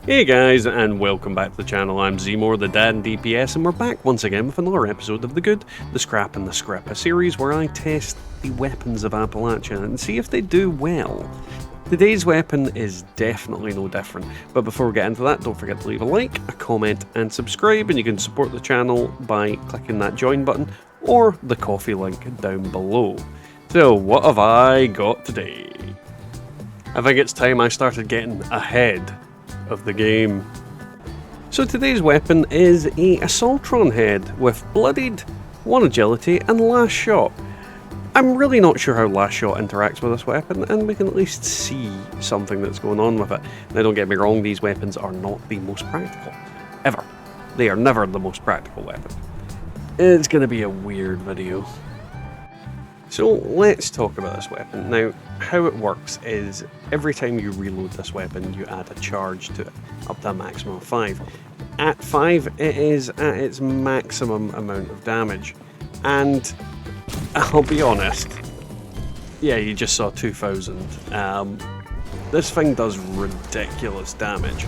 Hey guys, and welcome back to the channel. I'm Zmore, the Dad in DPS, and we're back once again with another episode of The Good, the Scrap, and the Scrip, a series where I test the weapons of Appalachia and see if they do well. Today's weapon is definitely no different, but before we get into that, don't forget to leave a like, a comment, and subscribe, and you can support the channel by clicking that join button or the coffee link down below. So, what have I got today? I think it's time I started getting ahead of the game. So today's weapon is a Assaultron head with bloodied, 1 agility, and last shot. I'm really not sure how last shot interacts with this weapon, and we can at least see something that's going on with it. Now don't get me wrong, these weapons are not the most practical. Ever. They are never the most practical weapon. It's going to be a weird video. So let's talk about this weapon. Now, how it works is every time you reload this weapon, you add a charge to it, up to a maximum of 5. At 5, it is at its maximum amount of damage. And I'll be honest, yeah, you just saw 2000. This thing does ridiculous damage.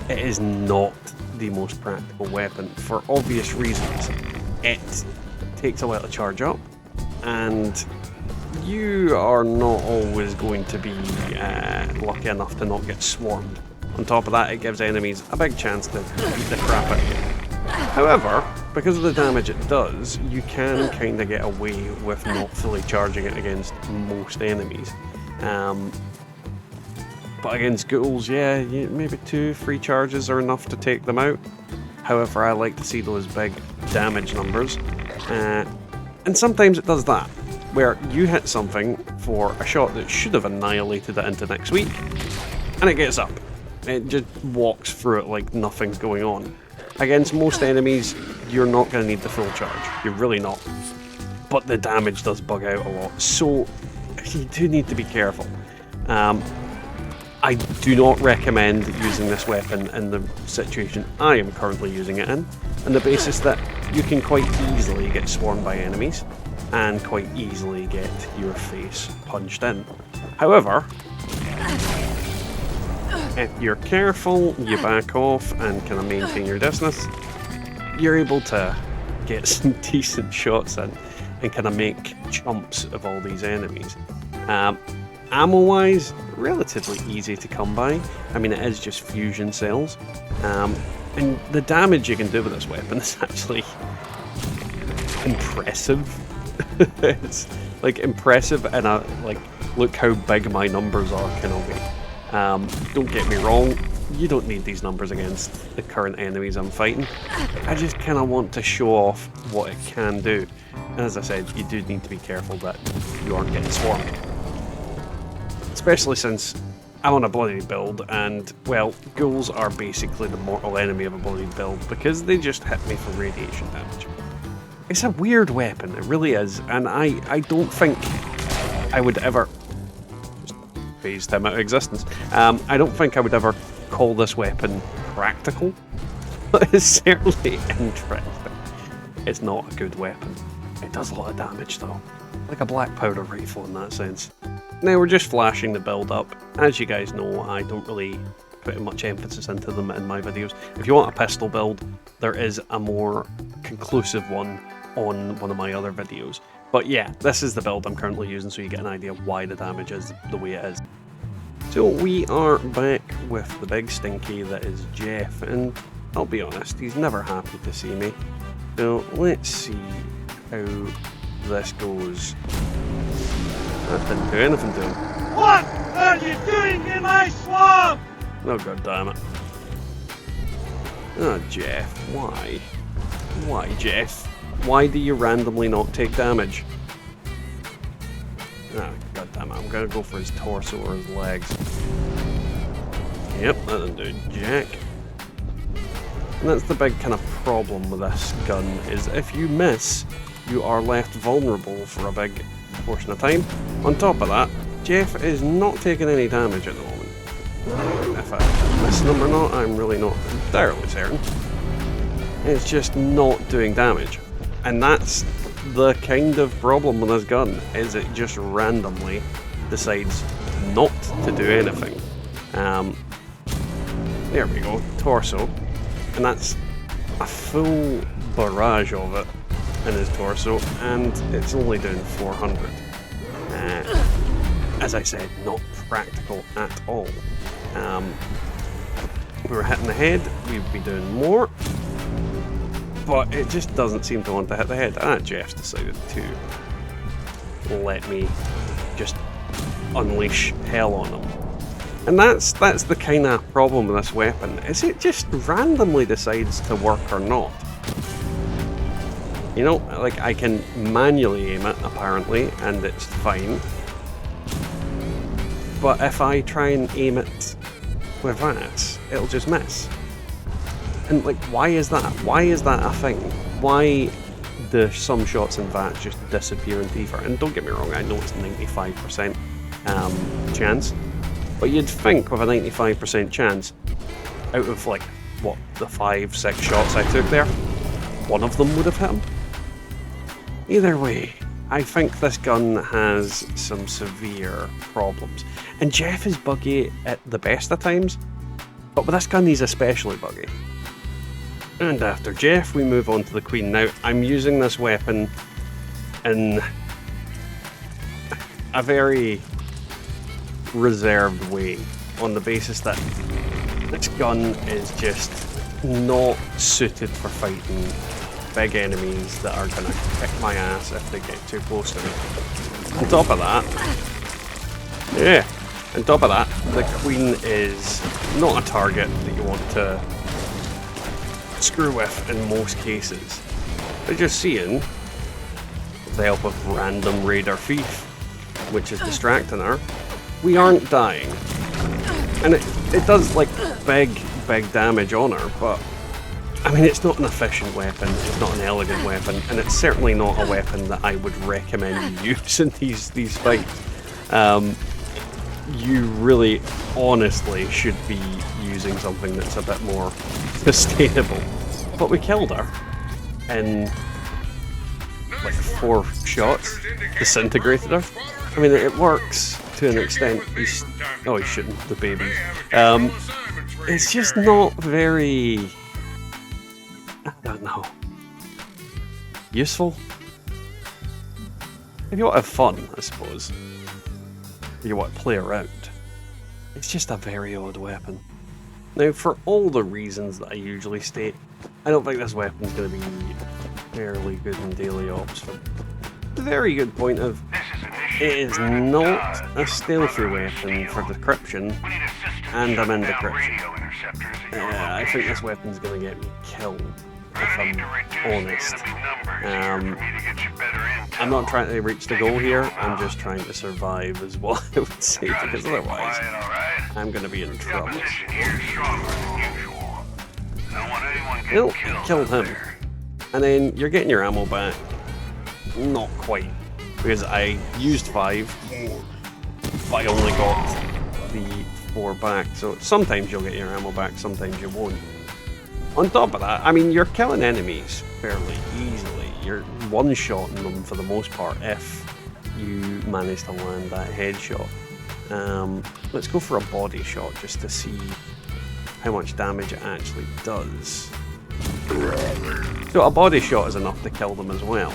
It is not the most practical weapon for obvious reasons. It takes a while to charge up, and you are not always going to be lucky enough to not get swarmed. On top of that, it gives enemies a big chance to beat the crap out of you. However, because of the damage it does, you can kind of get away with not fully charging it against most enemies. But against ghouls, yeah, maybe 2-3 charges are enough to take them out. However, I like to see those big damage numbers. And sometimes it does that, where you hit something for a shot that should have annihilated it into next week, and it gets up. It just walks through it like nothing's going on. Against most enemies, you're not going to need the full charge. You're really not. But the damage does bug out a lot, so you do need to be careful. I do not recommend using this weapon in the situation I am currently using it in, on the basis that you can quite easily get swarmed by enemies and quite easily get your face punched in. However, if you're careful, you back off and kind of maintain your distance, you're able to get some decent shots in and kind of make chumps of all these enemies. Ammo-wise, relatively easy to come by. I mean, it is just fusion cells. And the damage you can do with this weapon is actually impressive. It's like impressive and look how big my numbers are kind of way. Don't get me wrong, you don't need these numbers against the current enemies I'm fighting. I just kind of want to show off what it can do. And as I said, you do need to be careful that you aren't getting swarmed. Especially since I'm on a bloodied build, and, well, ghouls are basically the mortal enemy of a bloodied build because they just hit me for radiation damage. It's a weird weapon, it really is, and I don't think I would ever... Just phased him out of existence. I don't think I would ever call this weapon practical, but it's certainly interesting. It's not a good weapon. It does a lot of damage though, like a black powder rifle in that sense. Now we're just flashing the build up. As you guys know, I don't really put much emphasis into them in my videos. If you want a pistol build, there is a more conclusive one on one of my other videos. But yeah, this is the build I'm currently using, so you get an idea of why the damage is the way it is. So we are back with the big stinky that is Jeff, and I'll be honest, he's never happy to see me. So let's see how this goes. That didn't do anything to him. What are you doing in my swamp? Oh, god damn it. Oh, Jeff, why? Why, Jeff? Why do you randomly not take damage? Oh, god damn it, I'm gonna go for his torso or his legs. Yep, that didn't do jack. And that's the big kind of problem with this gun, is if you miss, you are left vulnerable for a big portion of time. On top of that, Jeff is not taking any damage at the moment. If I miss them or not, I'm really not entirely certain. It's just not doing damage. And that's the kind of problem with this gun, is it just randomly decides not to do anything. There we go, torso. And that's a full barrage of it in his torso, and it's only doing 400. As I said, not practical at all. If we were hitting the head, we'd be doing more, but it just doesn't seem to want to hit the head. And Jeff's decided to let me just unleash hell on him. And that's the kind of problem with this weapon, is it just randomly decides to work or not. You know, like I can manually aim it apparently, and it's fine. But if I try and aim it with that, it'll just miss. And like, why is that? Why is that a thing? Why do some shots in VATS just disappear in Tifa? And don't get me wrong, I know it's 95% chance. But you'd think with a 95% chance, out of like, what, the 5-6 shots I took there, one of them would have hit him. Either way, I think this gun has some severe problems. And Jeff is buggy at the best of times, but with this gun he's especially buggy. And after Jeff, we move on to the Queen. Now, I'm using this weapon in a very reserved way, on the basis that this gun is just not suited for fighting big enemies that are going to kick my ass if they get too close to me. On top of that, the Queen is not a target that you want to screw with in most cases. But just seeing, with the help of random raider thief, which is distracting her, we aren't dying. And it does like big damage on her, but I mean, it's not an efficient weapon, it's not an elegant weapon, and it's certainly not a weapon that I would recommend you use in these fights. You really, honestly, should be using something that's a bit more sustainable. But we killed her in like 4 shots, disintegrated her. I mean, it works to an extent. He shouldn't, the baby. It's just not very, I don't know, useful. If you want to have fun, I suppose. If you want to play around. It's just a very odd weapon. Now, for all the reasons that I usually state, I don't think this weapon's going to be fairly good in daily ops. For the very good point of, it is not a stealthy weapon for decryption, and I'm in decryption. I think this weapon's going to get me killed, if I'm honest. I'm not trying to reach the goal here, I'm just trying to survive is what I would say, because otherwise I'm going to be in trouble. Nope, killed him. And then you're getting your ammo back. Not quite, because I used 5, but I only got the 4 back, so sometimes you'll get your ammo back, sometimes you won't. On top of that, I mean, you're killing enemies fairly easily. You're one-shotting them for the most part if you manage to land that headshot. Let's go for a body shot just to see how much damage it actually does. So a body shot is enough to kill them as well.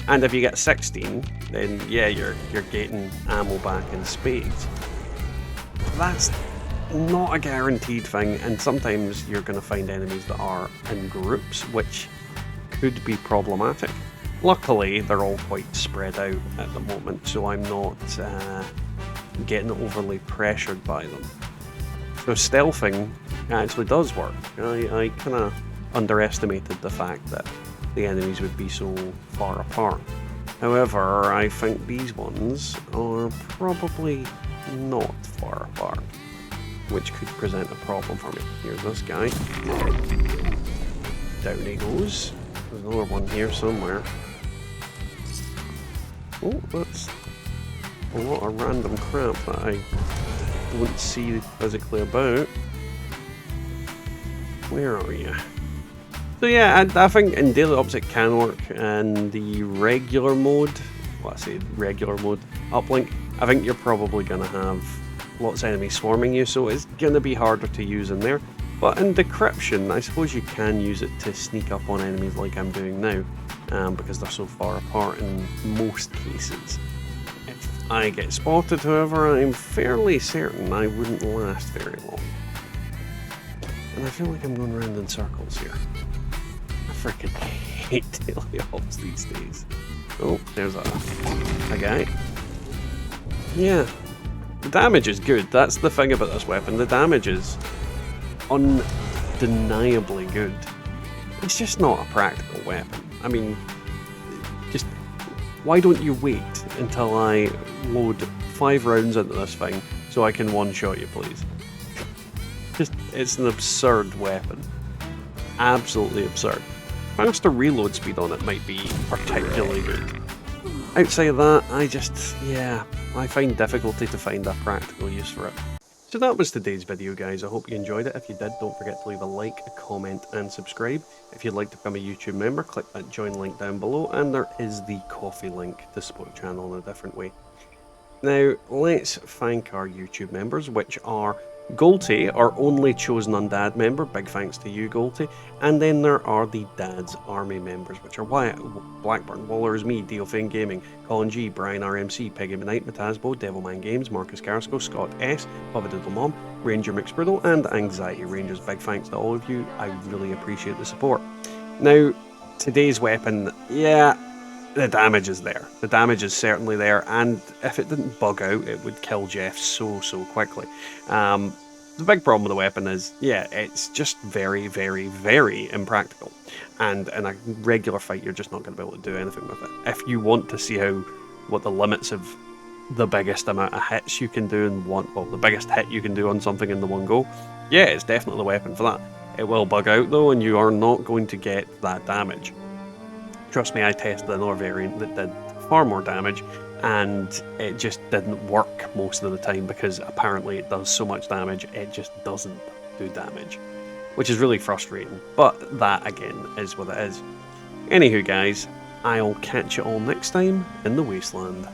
And if you get 16, then yeah, you're getting ammo back in spades. That's not a guaranteed thing, and sometimes you're going to find enemies that are in groups, which could be problematic. Luckily, they're all quite spread out at the moment, so I'm not getting overly pressured by them. So stealthing actually does work. I kind of underestimated the fact that the enemies would be so far apart. However, I think these ones are probably not far apart, which could present a problem for me. Here's this guy. Down he goes. There's another one here somewhere. Oh, that's a lot of random crap that I don't see physically about. Where are you? So yeah, I think in daily ops it can work, and the regular mode, regular mode uplink, I think you're probably going to have lots of enemies swarming you, so it's going to be harder to use in there. But in decryption, I suppose you can use it to sneak up on enemies like I'm doing now, because they're so far apart in most cases. If I get spotted, however, I'm fairly certain I wouldn't last very long. And I feel like I'm going round in circles here. I freaking hate teleops these days. Oh, there's a guy. Yeah, the damage is good. That's the thing about this weapon. The damage is undeniably good. It's just not a practical weapon. I mean, just why don't you wait until I load 5 rounds into this thing so I can one-shot you, please? Just, it's an absurd weapon. Absolutely absurd. Faster reload speed on it might be particularly good. Outside of that, I find difficulty to find a practical use for it. So that was today's video, guys. I hope you enjoyed it. If you did, don't forget to leave a like, a comment and subscribe. If you'd like to become a YouTube member, click that join link down below, and there is the coffee link to support the channel in a different way. Now, let's thank our YouTube members, which are Golty, our only chosen Undead member, big thanks to you, Golty. And then there are the Dad's Army members, which are Wyatt, Blackburn, Wallers, me, Deofane Gaming, Colin G, Brian RMC, Peggy Midnight, Matasbo, Devilman Games, Marcus Carrasco, Scott S, Pavadiddle Mom, Ranger McSpriddle, and Anxiety Rangers. Big thanks to all of you, I really appreciate the support. Now, today's weapon, the damage is there. The damage is certainly there, and if it didn't bug out, it would kill Jeff so quickly. The big problem with the weapon is, it's just very, very, very impractical. And in a regular fight, you're just not going to be able to do anything with it. If you want to see what the limits of the biggest amount of hits you can do in the biggest hit you can do on something in the one go, it's definitely the weapon for that. It will bug out though, and you are not going to get that damage. Trust me, I tested another variant that did far more damage, and it just didn't work most of the time because apparently it does so much damage, it just doesn't do damage. Which is really frustrating, but that again is what it is. Anywho guys, I'll catch you all next time in the Wasteland.